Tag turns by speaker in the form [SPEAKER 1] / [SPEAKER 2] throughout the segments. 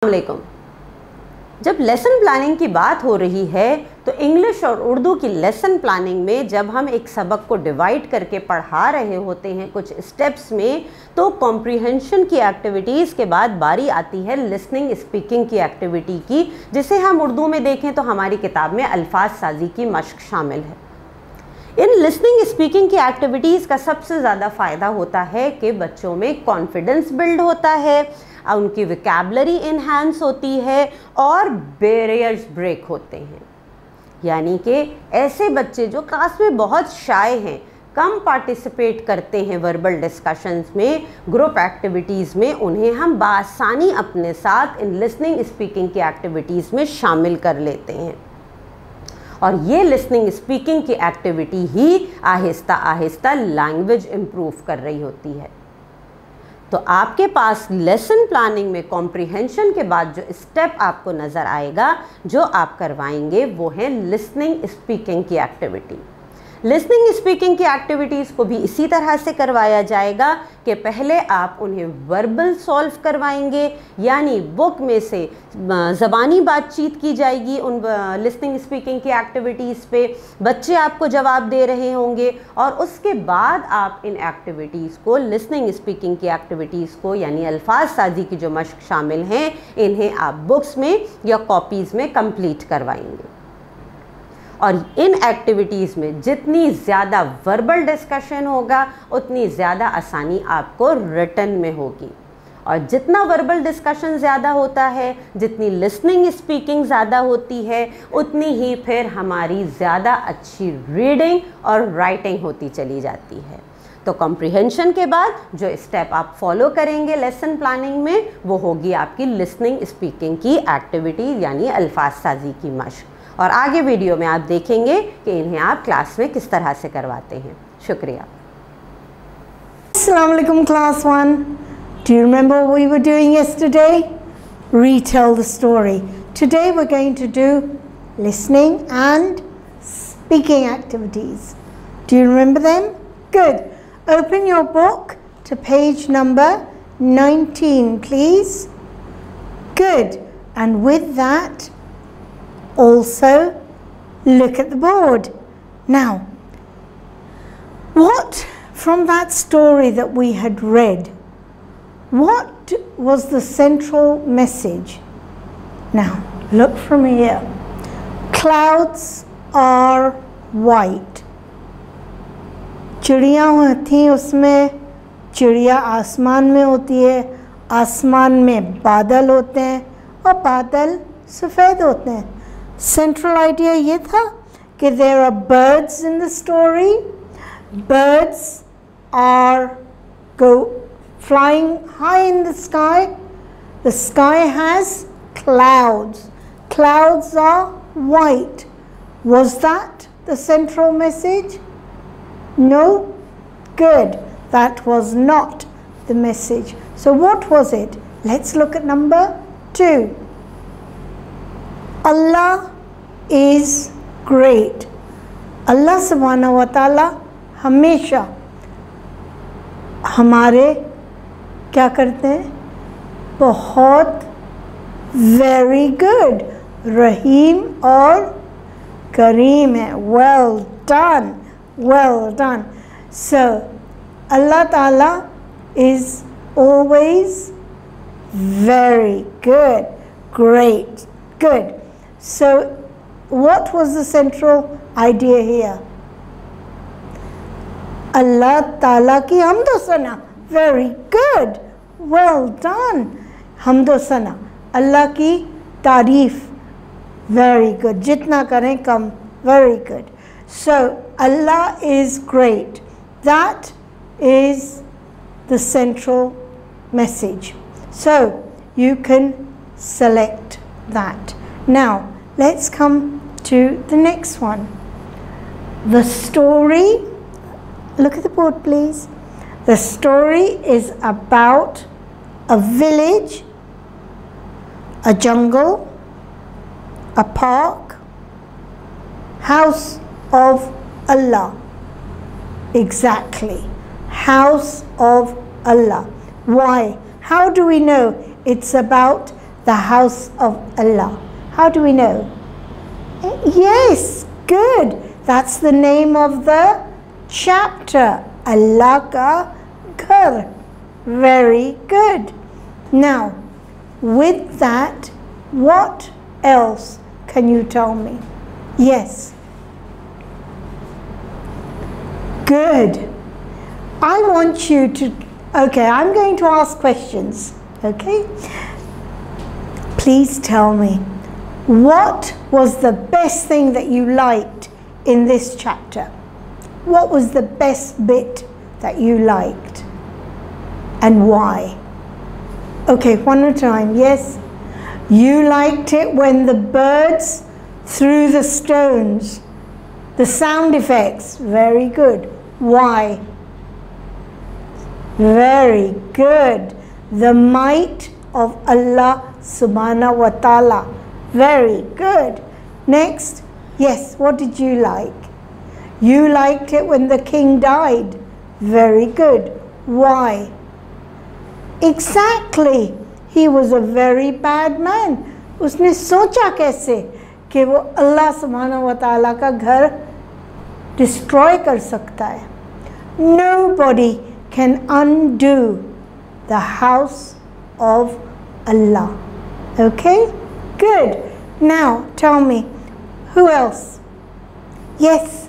[SPEAKER 1] अस्सलामुअलैकुम। जब lesson planning की बात हो रही है तो इंग्लिश और उर्दू की लेसन प्लानिंग में जब हम एक सबक को डिवाइड करके पढ़ा रहे होते हैं कुछ स्टेप्स में, तो कॉम्प्रिहेंशन की एक्टिविटीज़ के बाद बारी आती है लिसनिंग स्पीकिंग की एक्टिविटी की, जिसे हम उर्दू में देखें तो हमारी किताब में अल्फाज साजी की मश्क शामिल है। इन लिसनिंग स्पीकिंग की एक्टिविटीज़ का सबसे ज़्यादा फ़ायदा होता है कि बच्चों में कॉन्फिडेंस बिल्ड होता है, उनकी वोकैबुलरी इन्हांस होती है और बैरियर्स ब्रेक होते हैं। यानी कि ऐसे बच्चे जो क्लास में बहुत शाय हैं, कम पार्टिसिपेट करते हैं वर्बल डिस्कशंस में, ग्रुप एक्टिविटीज़ में, उन्हें हम बासानी अपने साथ इन लिसनिंग स्पीकिंग की एक्टिविटीज़ में शामिल कर लेते हैं। और ये लिसनिंग स्पीकिंग की एक्टिविटी ही आहिस्ता आहिस्ता लैंग्वेज इम्प्रूव कर रही होती है। तो आपके पास लेसन प्लानिंग में कॉम्प्रिहेंशन के बाद जो स्टेप आपको नज़र आएगा जो आप करवाएंगे वो है लिसनिंग स्पीकिंग की एक्टिविटी। लिसनिंग स्पीकिंग की एक्टिविटीज़ को भी इसी तरह से करवाया जाएगा कि पहले आप उन्हें वर्बल सॉल्व करवाएंगे, यानी बुक में से ज़बानी बातचीत की जाएगी उन लिसनिंग स्पीकिंग की एक्टिविटीज़ पे, बच्चे आपको जवाब दे रहे होंगे और उसके बाद आप इन एक्टिविटीज़ को, लिसनिंग स्पीकिंग की एक्टिविटीज़ को, यानी अल्फाज साजी की जो मश्क शामिल हैं, इन्हें आप बुक्स में या कॉपीज़ में कंप्लीट करवाएंगे। और इन एक्टिविटीज़ में जितनी ज़्यादा वर्बल डिस्कशन होगा उतनी ज़्यादा आसानी आपको रिटन में होगी, और जितना वर्बल डिस्कशन ज़्यादा होता है, जितनी लिसनिंग स्पीकिंग ज़्यादा होती है, उतनी ही फिर हमारी ज़्यादा अच्छी रीडिंग और राइटिंग होती चली जाती है। तो कॉम्प्रिहेंशन के बाद जो स्टेप आप फॉलो करेंगे लेसन प्लानिंग में वो होगी आपकी लिसनिंग स्पीकिंग की एक्टिविटी, यानी अल्फाज साजी की मश्क। और आगे वीडियो में आप देखेंगे कि इन्हें आप क्लास में किस तरह से करवाते हैं। शुक्रिया।
[SPEAKER 2] Assalamu alaikum class 1. Do you remember what we were doing yesterday? Retell the story. Today we're going to do listening and speaking activities. Do you remember them? Good. Open your book to page number 19, please. Good. And with that, also look at the board. Now, what from that story that we had read, what was the central message? Now, look from here. Clouds are white. चिड़िया होती हैं, उसमें चिड़िया आसमान में होती है, आसमान में बादल होते हैं और बादल सफ़ेद होते हैं। Central idea ये था कि there are birds in the story. Birds are flying high in the sky. The sky has clouds. Clouds are white. Was that the central message? No? Good. That was not the message. So what was it? Let's look at number 2. Allah is great. अल्लाह सुब्हानहू व तआला हमेशा हमारे क्या करते हैं? बहुत very good, रहीम और करीम है। Well done, well done. So Allah Ta'ala is always very good, great, good. So what was the central idea here? Allah Ta'ala ki hamdo sana. Very good, well done. Hamdo sana, Allah ki तारीफ, very good. Jitna kare kam, very good. So Allah is great. That is the central message. So you can select that. Now let's come to the next one. The story, look at the board please. The story is about a village, a jungle, a park, house of Allah. Exactly, house of Allah. Why? How do we know it's about the house of Allah? How do we know? Yes, good. That's the name of the chapter. Allah ka ghar. Very good. Now, with that, what else can you tell me? Yes. Good. I want you to, okay, I'm going to ask questions, okay? Please tell me, what was the best thing that you liked in this chapter? What was the best bit that you liked and why? Okay, one more time, yes? You liked it when the birds threw the stones, the sound effects, very good. Why? Very good. The might of Allah subhanahu wa ta'ala. Very good. Next, yes, what did you like? You liked it when the king died. Very good. Why? Exactly. He was a very bad man. उसने सोचा कैसे कि वो अल्लाह सुब्हानहू व तआला का घर destroy कर सकता है. Nobody can undo the house of Allah. Okay? Good. Now, tell me, who else? Yes.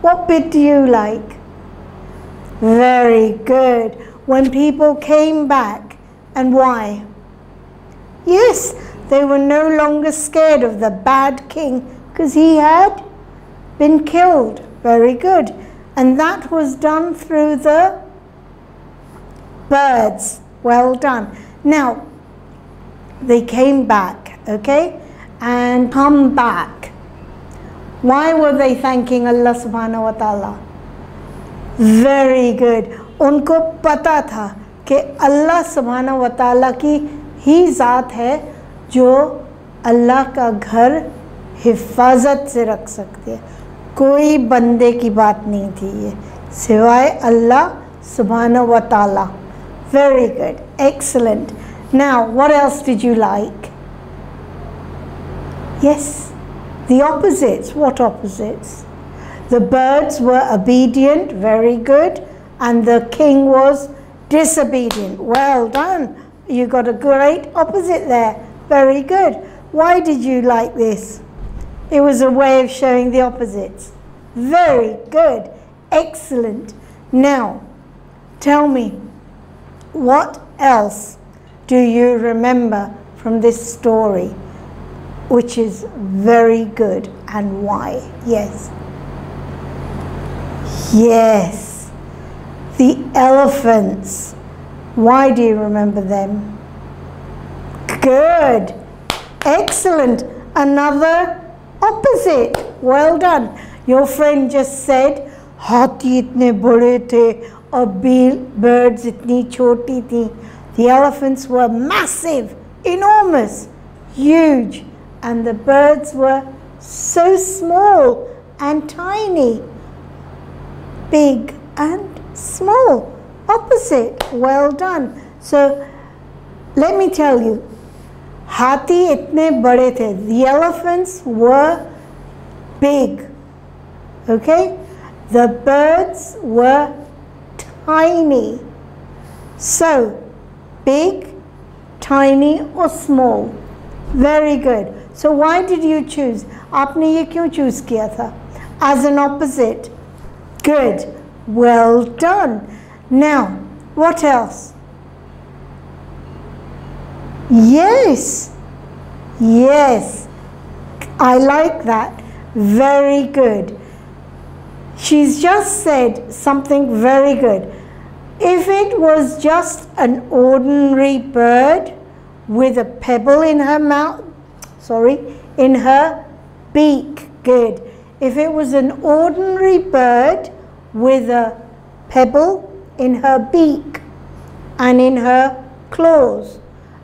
[SPEAKER 2] What bit do you like? Very good. When people came back, and why? Yes, they were no longer scared of the bad king because he had been killed. Very good. And that was done through the birds. Well done. Now, they came back, okay? And come back. Why were they thanking Allah subhanahu wa ta'ala? Very good. उनको पता था कि अल्लाह सुब्हानहू व तआला की ही ज़ात है जो अल्लाह का घर हिफाजत से रख सकती है. कोई बंदे की बात नहीं थी ये सिवाय अल्लाह सुब्हानहू व तआला. Very good. Excellent. Now, what else did you like? Yes, the opposites. What opposites? The birds were obedient. Very good. And the king was disobedient. Well done. You got a great opposite there. Very good. Why did you like this? It was a way of showing the opposites. Very good. Excellent. Now, tell me, what else do you remember from this story which is very good and why? Yes. Yes. The elephants. Why do you remember them? Good. Excellent. Another opposite. Well done. Your friend just said, हाथी इतने बड़े थे और birds इतनी छोटी थी. The elephants were massive, enormous, huge, and the birds were so small and tiny. Big and small. Opposite. Well done. So let me tell you, हाथी इतने बड़े थे. The elephants were big. Okay? The birds were tiny. So, big, tiny or small. Very good. So why did you choose? आपने ये क्यों choose किया था? As an opposite. Good. Well done. Now, what else? Yes. Yes. I like that. Very good. She's just said something very good. If it was just an ordinary bird with a pebble in her mouth, in her beak, good. If it was an ordinary bird with a pebble in her beak and in her claws,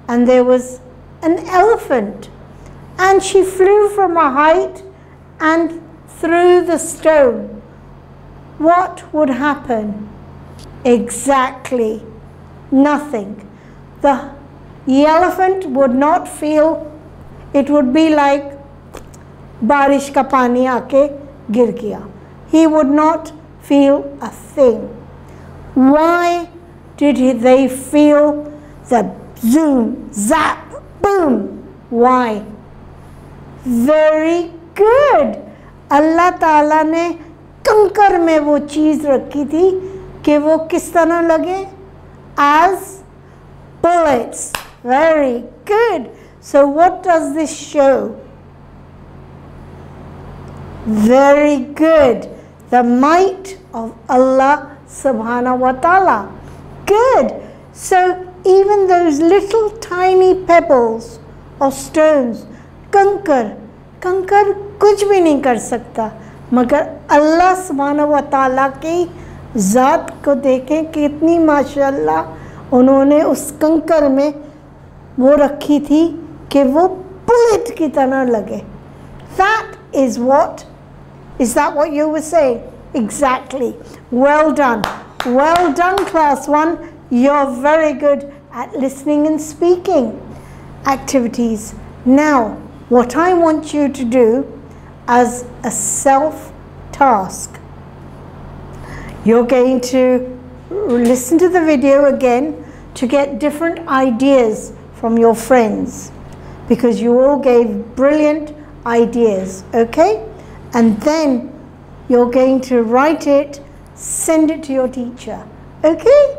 [SPEAKER 2] and there was an elephant, and she flew from a height and threw the stone, what would happen? Exactly nothing. The The elephant would not feel, it would be like बारिश का पानी आके गिर गया. He would not feel a thing. Why did they feel the zoom, zap, boom? Why? Very good. अल्लाह ताला ने कंकर में वो चीज़ रखी थी कि वो किस तरह लगे? As bullets. Very good. So what does this show? Very good. The might of Allah subhanahu wa ta'ala. Good. So even those little tiny pebbles or stones, कंकर कुछ भी नहीं कर सकता, मगर अल्लाह सुब्हानहू व तआला की ज़ात को देखें कितनी माशाअल्लाह उन्होंने उस कंकर में वो रखी थी कि वो बुलेट की तरह लगे. That is what, is that what you were saying? Exactly. Well done. Well done, class 1. You're very good at listening and speaking activities. Now, what I want you to do as a self-task, you're going to listen to the video again to get different ideas from your friends, because you all gave brilliant ideas, okay? And then you're going to write it, send it to your teacher, okay?